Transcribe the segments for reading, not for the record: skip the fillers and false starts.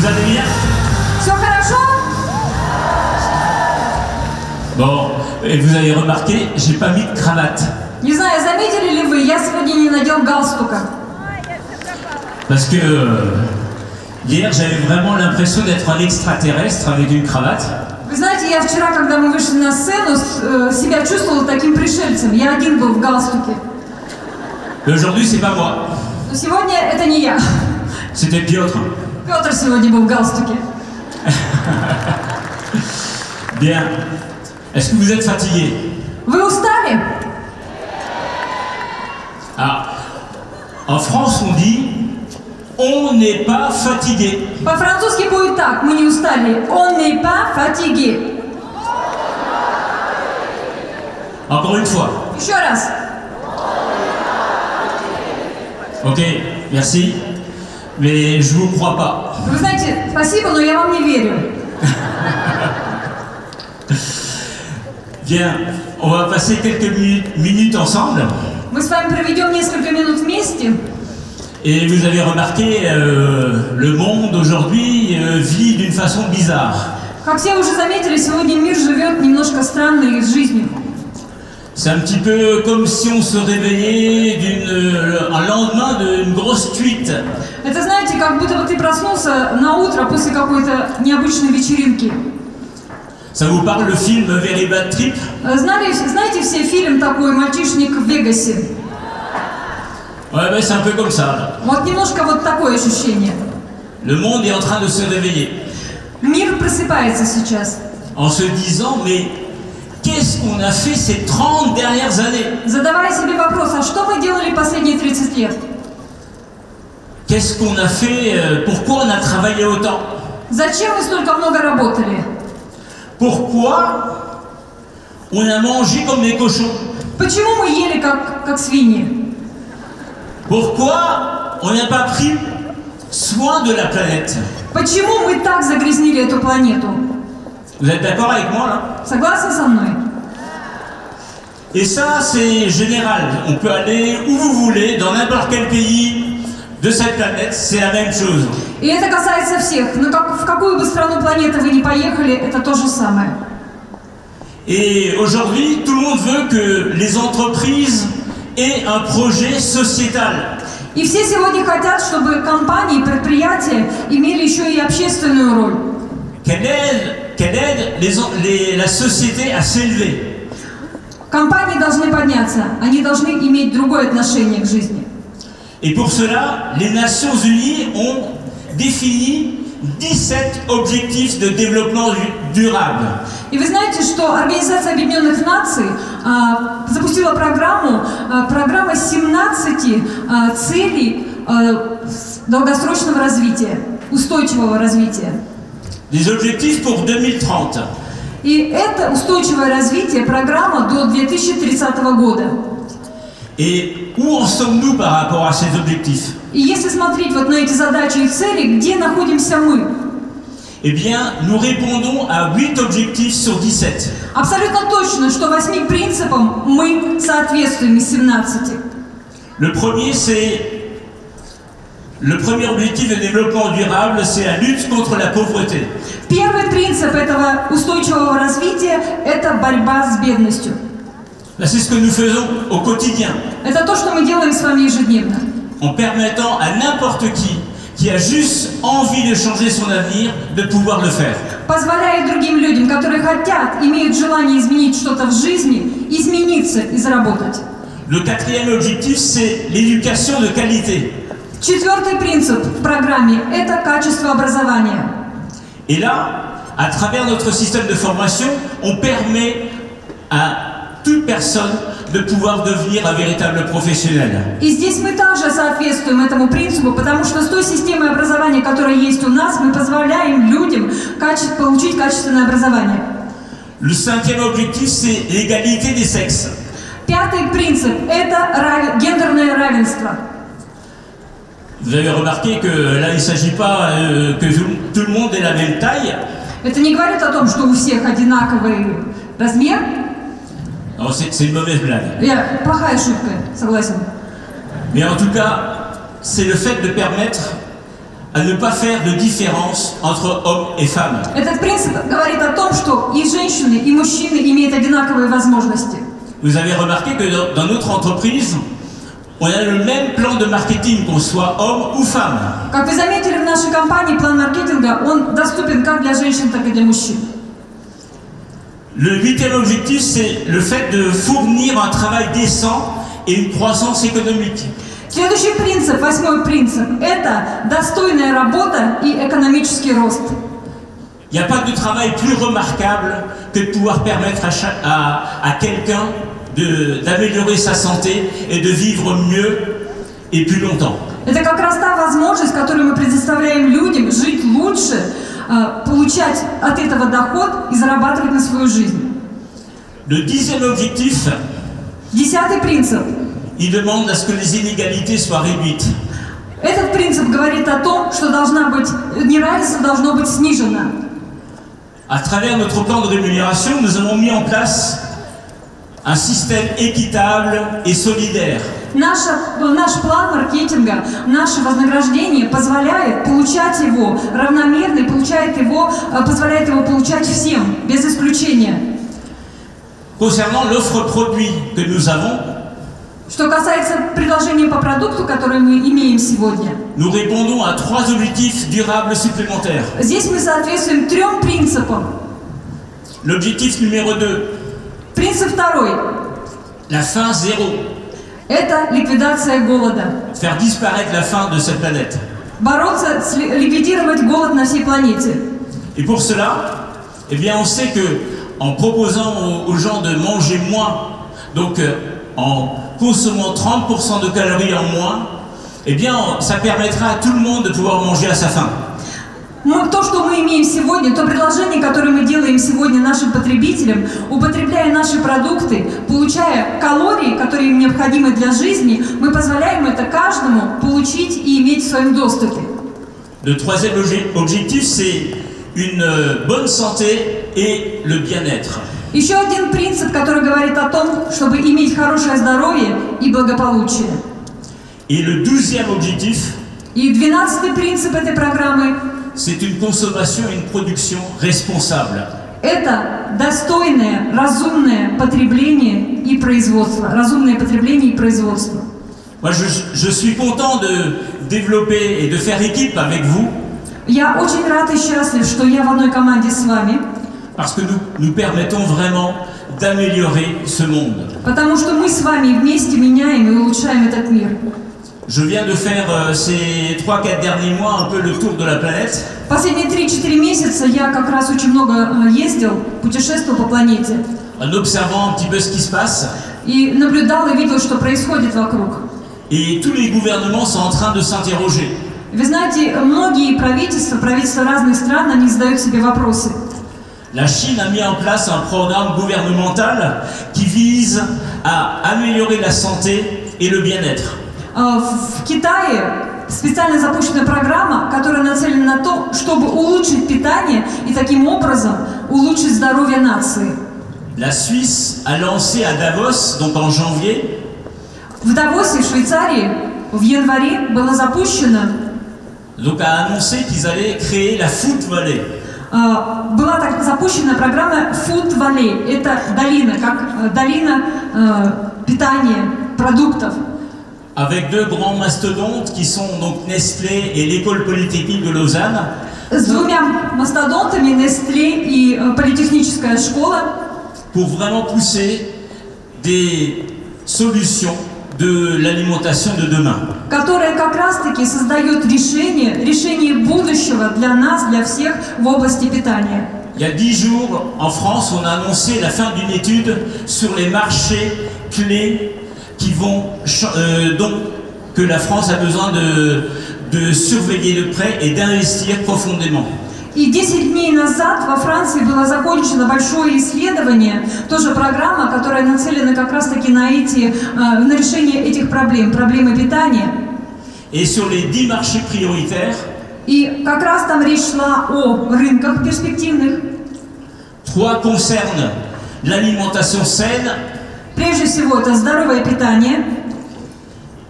Vous allez bien? Все хорошо? Bon, et vous avez remarqué, j'ai pas mis de cravate. Не знаю, заметили ли вы, я сегодня не надел галстука. Parce que hier, j'avais vraiment l'impression d'être un extraterrestre avec une cravate. Вы знаете, я вчера, когда мы вышли на сцену, себя чувствовала таким пришельцем. Я один был в галстуке. Et aujourd'hui, c'est pas moi. Но сегодня это не я. C'était Piotr. Петр сегодня был в галстуке. Bien. Est-ce que vous êtes fatigué? Вы устали? Ah, en France, on dit on n'est pas fatigué. По-французски будет так, мы не устали. On n'est pas fatigué. Encore une fois. Еще раз. Ok, merci. Mais je vous crois pas. Вы знаете, спасибо, но я вам не верю. Bien, on va passer quelques minutes ensemble. Мы с вами проведем несколько минут вместе. Et vous avez remarqué, le monde aujourd'hui vit d'une façon bizarre. Как все уже заметили, сегодня мир живет немножко странной жизнью. C'est un petit peu comme si on se réveillait un lendemain d'une grosse cuite. Это, знаете, как будто вот ты проснулся на утро после какой-то необычной вечеринки. Ça vous parle le film Very Bad Trip? Знаете все фильм такой «Мальчишник в Вегасе»? Ouais, c'est un peu comme ça. Là. Вот немножко вот такое ощущение. Le monde est en train de se réveiller. Мир просыпается сейчас. En se disant, mais qu'est-ce qu'on a fait ces 30 dernières années? Задавая себе вопрос, а что мы делали последние 30 лет? Qu'est-ce qu'on a fait? Pourquoi on a travaillé autant? Зачем мы столько много работали? Pourquoi on a mangé comme des cochons? Почему мы ели как свиньи? Pourquoi on n'a pas pris soin de la planète? Почему мы так загрязнили эту планету? Vous êtes d'accord avec moi là? Согласны со мной? Et ça, c'est général. On peut aller où vous voulez, dans n'importe quel pays de cette planète, c'est la même chose. И это касается всех. Но в какую бы страну планеты вы ни поехали, это то же самое. Et aujourd'hui, tout le monde veut que les entreprises aient un projet sociétal. И все сегодня хотят, чтобы компании, предприятия имели еще и общественную роль. Qu'elle aide la société à s'élever. Компании должны подняться, они должны иметь другое отношение к жизни. Et pour cela, les Nations Unies ont défini 17 objectifs de développement durable. И вы знаете, что Организация Объединенных Наций запустила программа 17 целей долгосрочного развития, устойчивого развития. Des objectifs pour 2030. И это устойчивое развитие, программа до 2030 года. Et où en sommes-nous par rapport à ces objectifs? И если смотреть вот на эти задачи и цели, где находимся мы? Eh bien, nous répondons à 8 objectifs sur 17. Абсолютно точно, что 8 принципам мы соответствуем из 17. Le premier objectif de développement durable, c'est la lutte contre la pauvreté. Первый принцип этого устойчивого развития – это борьба с бедностью. C'est ce que nous faisons au quotidien. Это то, что мы делаем с вами ежедневно. En permettant à n'importe qui a juste envie de changer son avenir, de pouvoir le faire. Позволяет другим людям, которые хотят, имеют желание изменить что-то в жизни, измениться и заработать. Le quatrième objectif, c'est l'éducation de qualité. Четвертый принцип в программе – это качество образования. Et là, à travers notre système de formation, on permet à toute personne de pouvoir devenir un véritable professionnel. И здесь мы также соответствуем этому принципу, потому что с той системой образования, которая есть у нас, мы позволяем людям получить качественное образование. Le cinquième objectif, c'est l'égalité des sexes. Пятый принцип – это гендерное равенство. Vous avez remarqué que là, il ne s'agit pas que tout le monde ait la même taille. Это не говорит о том, что у всех одинаковый размер. C'est une mauvaise blague. Плохая шутка, согласен. Mais en tout cas, c'est le fait de permettre à ne pas faire de différence entre hommes et femmes. Этот принцип говорит о том, что и женщины, и мужчины имеют одинаковые возможности. Vous avez remarqué que dans notre entreprise, on a le même plan de marketing, qu'on soit homme ou femme. Как вы заметили, в нашей компании план маркетинга, он доступен как для женщин, так и для мужчин. Le 8e objectif, c'est le fait de fournir un travail décent et une croissance économique. Следующий принцип, 8-й принцип, это достойная работа и экономический рост. Il n'y a pas de travail plus remarquable que de pouvoir permettre à quelqu'un d'améliorer sa santé et de vivre mieux et plus longtemps. Это как раз та возможность, которую мы предоставляем людям жить лучше, получать от этого доход и зарабатывать на свою жизнь. Le 10e objectif, 10-й принцип. il demande à ce que les inégalités soient réduites. Этот принцип говорит о том, что неравенство должно быть снижено. À travers notre plan de rémunération, nous avons mis en place un système équitable et solidaire. Наш план маркетинга, наше вознаграждение позволяет получать его равномерно и позволяет его получать всем, без исключения. Concernant l'offre produit que nous avons, Что касается предложения по продукту, который мы имеем сегодня, nous répondons à 3 objectifs durables supplémentaires. здесь мы соответствуем 3 принципам. L'objectif numéro 2, Принцип 2. la faim zéro. Это ликвидация голода. Faire disparaître la faim de cette planète. Ликвидировать голод на всей планете. Et pour cela, eh bien, on sait que en proposant aux gens de manger moins, donc en consommant 30% de calories en moins, eh bien, ça permettra à tout le monde de pouvoir manger à sa faim. То, что мы имеем сегодня, то предложение, которое мы делаем сегодня нашим потребителям, употребляя наши продукты, получая калории, которые им необходимы для жизни, мы позволяем это каждому получить и иметь в своем доступе. Le 3e objectif, c'est une bonne santé et le bien-être. Еще один принцип, который говорит о том, чтобы иметь хорошее здоровье и благополучие. Et le 12e objectif, и 12-й принцип этой программы, c'est une consommation et une production responsable. Это достойное, разумное потребление и производство. Разумное потребление и производство. Moi, je suis content de développer et de faire équipe avec vous. Я очень рад и счастлив, что я в одной команде с вами. Parce que nous permettons vraiment d'améliorer ce monde. Потому что мы с вами вместе меняем и улучшаем этот мир. Je viens de faire ces 3-4 derniers mois un peu le tour de la planète. Последние 3-4 месяца я как раз очень много ездил, путешествовал по планете. En observant un petit peu ce qui se passe. И наблюдал и видел, что происходит вокруг. Et tous les gouvernements sont en train de s'interroger. Вы знаете, многие правительства разных стран, они задают себе вопросы. La Chine a mis en place un programme gouvernemental qui vise à améliorer la santé et le bien-être. В Китае специально запущена программа, которая нацелена на то, чтобы улучшить питание и таким образом улучшить здоровье нации. La Suisse a lancé à Davos, donc en janvier, в Давосе, в Швейцарии, в январе было запущено, donc a annoncé qu'ils allaient créer la Food Valley. Была так запущена программа Food Valley. Это долина, как долина питания, продуктов. Avec 2 grands mastodontes qui sont donc Nestlé et l'École Polytechnique de Lausanne. С двумя мастодонтами, Nestlé и Политехническая школа. Pour vraiment pousser des solutions de l'alimentation de demain. Которая как раз-таки создает решение будущего для нас, для всех в области питания. Il y a 10 jours, en France, on a annoncé la fin d'une étude sur les marchés clés qui vont donc que la France a besoin de surveiller de près et d'investir profondément. И 10 дней назад во Франции было закончено большое исследование, тоже программа, которая нацелена как раз-таки на решение этих проблемы питания. Et sur les 10 marchés prioritaires, и как раз там речь шла о рынках перспективных. 3 concernent l'alimentation saine. Прежде всего, это здоровое питание.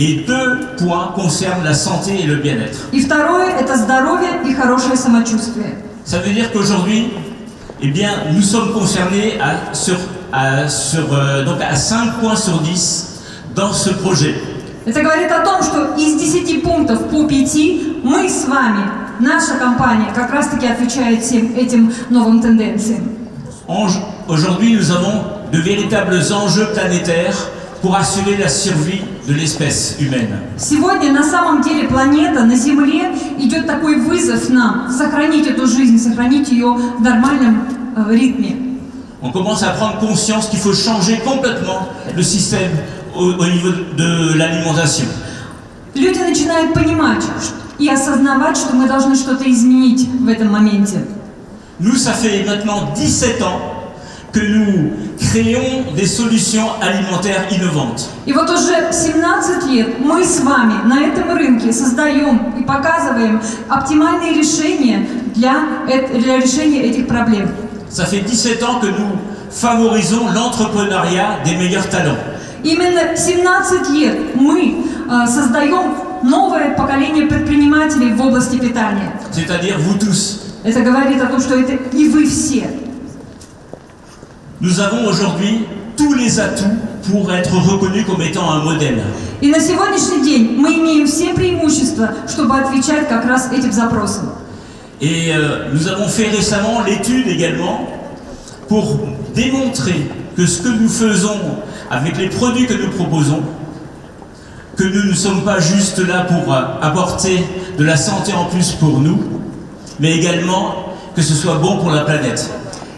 Et 2 points concernent la santé et le bien-être. И второе – это здоровье и хорошее самочувствие. Ça veut dire qu'aujourd'hui, eh bien, nous sommes concernés donc à 5 points sur 10 dans ce projet. Это говорит о том, что из 10 пунктов по 5 мы с вами, наша компания, как раз-таки отвечает всем этим новым тенденциям. Aujourd'hui, nous avons de véritables enjeux planétaires pour assurer la survie de l'espèce humaine. Сегодня на самом деле планета, на Земле идет такой вызов нам сохранить эту жизнь, сохранить ее в нормальном ритме. On commence à prendre conscience qu'il faut changer complètement le système au niveau de l'alimentation. Люди начинают понимать и осознавать, что мы должны что-то изменить в этом моменте. Nous, ça fait maintenant 17 ans que nous créons des solutions alimentaires innovantes. И вот уже 17 лет мы с вами на этом рынке создаем и показываем оптимальные решения для решения этих проблем. Ça fait 17 ans que nous favorisons l'entrepreneuriat des meilleurs talents. Именно 17 лет мы создаем новое поколение предпринимателей в области питания. C'est-à-dire vous tous. Это говорит о том, что это и вы все. Nous avons aujourd'hui tous les atouts pour être reconnus comme étant un modèle. И на сегодняшний день мы имеем все преимущества, чтобы отвечать как раз этим запросам. Et nous avons fait récemment l'étude également pour démontrer que ce que nous faisons avec les produits que nous proposons, que nous ne sommes pas juste là pour apporter de la santé en plus pour nous, mais également que ce soit bon pour la planète.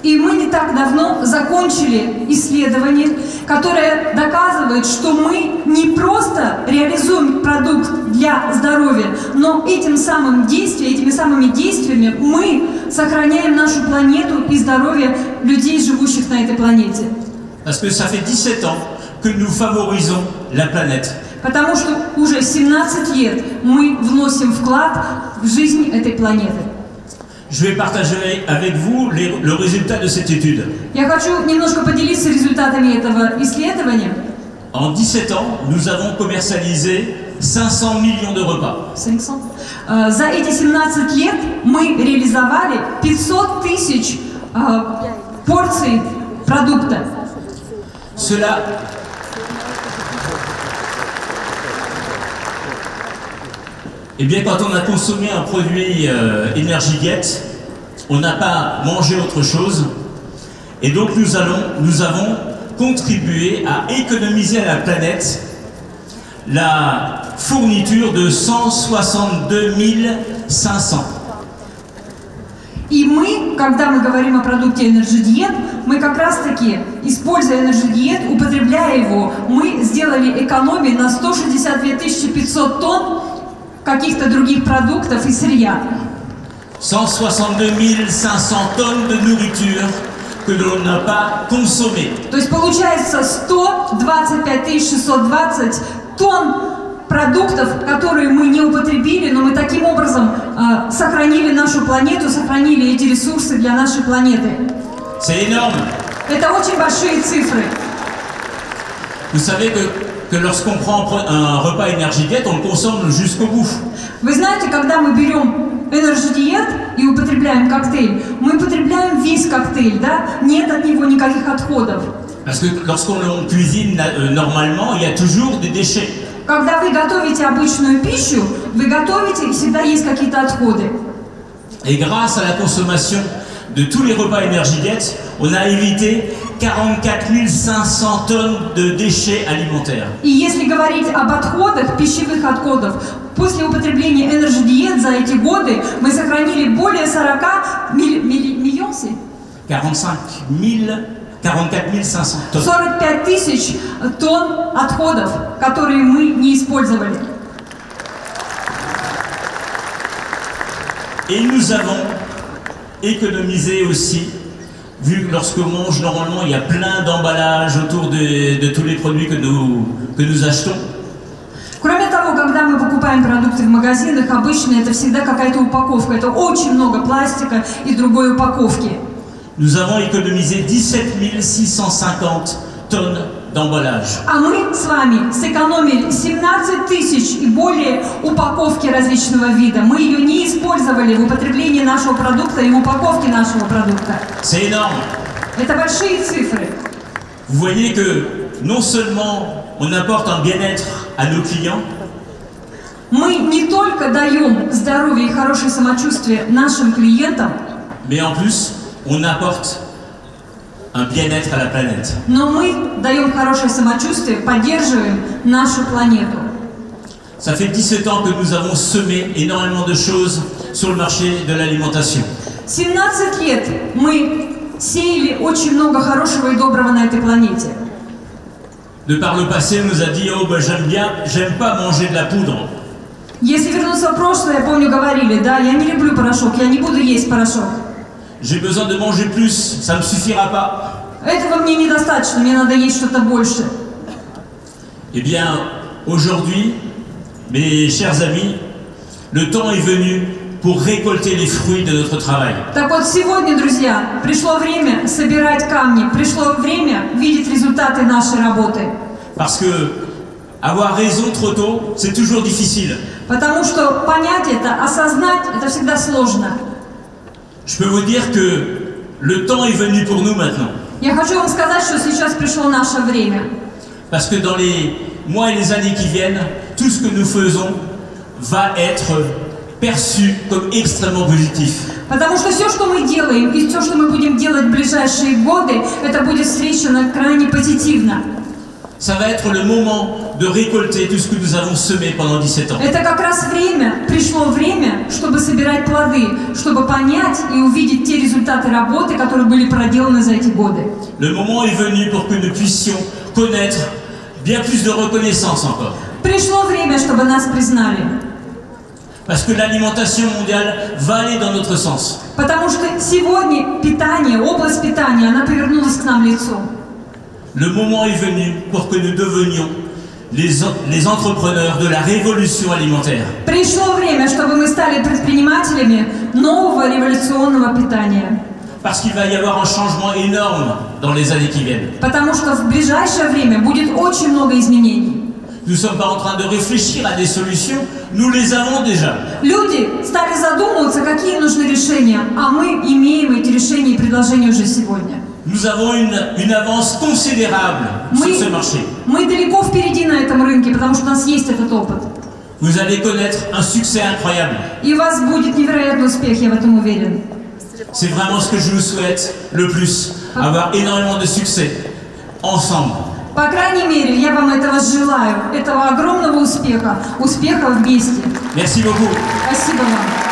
И мы не так давно закончили исследование, которое доказывает, что мы не просто реализуем продукт для здоровья, но этими самыми действиями мы сохраняем нашу планету и здоровье людей, живущих на этой планете. Parce que ça fait 17 ans que nous favorisons la planète. Потому что уже 17 лет мы вносим вклад в жизнь этой планеты. Je vais partager avec vous le résultat de cette étude. Я хочу немножко поделиться результатами этого исследования. En 17 ans, nous avons commercialisé 500 millions de repas. За эти 17 лет мы реализовали 500 тысяч порций продукта. Cela Eh bien, quand on a consommé un produit Energiget, on n'a pas mangé autre chose. Et donc, nous avons contribué à économiser à la planète la fourniture de 162 500. И мы, когда мы говорим о продукте Energiget, мы как раз-таки, используя Energiget, употребляя его, мы сделали экономию на 162 500 тонн каких-то других продуктов и сырья. 162 500 tonnes de nourriture que l'on n'a pas consommée. То есть получается 125 620 тонн продуктов, которые мы не употребили, но мы таким образом сохранили нашу планету, сохранили эти ресурсы для нашей планеты. C'est énorme. Это очень большие цифры. Vous savez que lorsqu'on prend un repas Energiget, on le consomme jusqu'au bout. Вы знаете, когда мы берем Energiget и употребляем коктейль, мы употребляем весь коктейль, да? Нет от него никаких отходов. Parce que lorsqu'on cuisine normalement, il y a toujours des déchets. Когда вы готовите обычную пищу, вы готовите, и всегда есть какие-то отходы. Et grâce à la consommation de tous les repas Energiget, on a évité 44 500 tonnes de déchets alimentaires. И если говорить об отходах, пищевых отходов, после употребления Energiget за эти годы мы сохранили более 40 миллионов, 44 500 tonnes. 45 тысяч тонн отходов, которые мы не использовали. Et nous avons économisé aussi, vu que lorsqu'on mange, normalement, il y a plein d'emballages autour de tous les produits que nous achetons. Кроме того, когда мы покупаем продукты в магазинах, обычно это всегда какая-то упаковка. Это очень много пластика и другой упаковки. Nous avons économisé 17 650 tonnes d'emballage. А мы с вами сэкономили 17 тысяч и более упаковки различного вида. Мы ее не использовали в употреблении нашего продукта и в упаковке нашего продукта. C'est énorme. Это большие цифры. Vous voyez que non seulement on apporte un bien-être à nos clients, Мы не только даем здоровье и хорошее самочувствие нашим клиентам, mais en plus, on apporte un bien-être à la planète. но мы даем хорошее самочувствие, поддерживаем нашу планету. Ça fait 17 ans que nous avons semé énormément de choses sur le marché de l'alimentation. 17 лет мы сеяли очень много хорошего и доброго на этой планете. De par le passé, on nous a dit « Oh, ben, j'aime pas manger de la poudre ». Если вернуться в прошлое, я помню, говорили, да, я не люблю порошок, я не буду есть порошок. J'ai besoin de manger plus, ça ne me suffira pas. Этого мне недостаточно, мне надо есть что-то больше. Eh bien, aujourd'hui, mes chers amis, le temps est venu pour récolter les fruits de notre travail. Так вот, сегодня, друзья, пришло время собирать камни, пришло время видеть результаты нашей работы. Parce que avoir raison trop tôt, c'est toujours difficile. Потому что понять это, осознать, это всегда сложно. Je peux vous dire que le temps est venu pour nous maintenant. Я хочу вам сказать, что сейчас пришло наше время. Parce que dans les mois et les années qui viennent, tout ce que nous faisons va être perçu comme extrêmement positif. Потому что все, что мы делаем, и все, что мы будем делать в ближайшие годы, это будет встречено крайне позитивно. Ça va être le moment de récolter tout ce que nous avons semé pendant 17 ans. Это как раз время, пришло время, чтобы собирать плоды, чтобы понять и увидеть те результаты работы, которые были проделаны за эти годы. Le moment est venu pour que nous puissions connaître bien plus de reconnaissance encore. Пришло время, чтобы нас признали. Parce que l'alimentation mondiale va aller dans notre sens. Потому что сегодня питание, область питания, она повернулась к нам лицом. Le moment est venu pour que nous devenions les entrepreneurs de la révolution alimentaire. Пришло время, чтобы мы стали предпринимателями нового революционного питания. Parce qu'il va y avoir un changement énorme dans les années qui viennent. Потому что в ближайшее время будет очень много изменений. Nous ne sommes pas en train de réfléchir à des solutions, nous les avons déjà. Люди стали задумываться, какие нужны решения, а мы имеем эти решения и предложения уже сегодня. Nous avons une avance considérable sur ce marché. Мы далеко впереди на этом рынке, потому что у нас есть этот опыт. Vous allez connaître un succès incroyable. И у вас будет невероятный успех, я в этом уверен. C'est vraiment ce que je vous souhaite le plus, avoir énormément de succès ensemble. По крайней мере, я вам этого желаю, этого огромного успеха, успеха вместе. Merci beaucoup. Спасибо вам.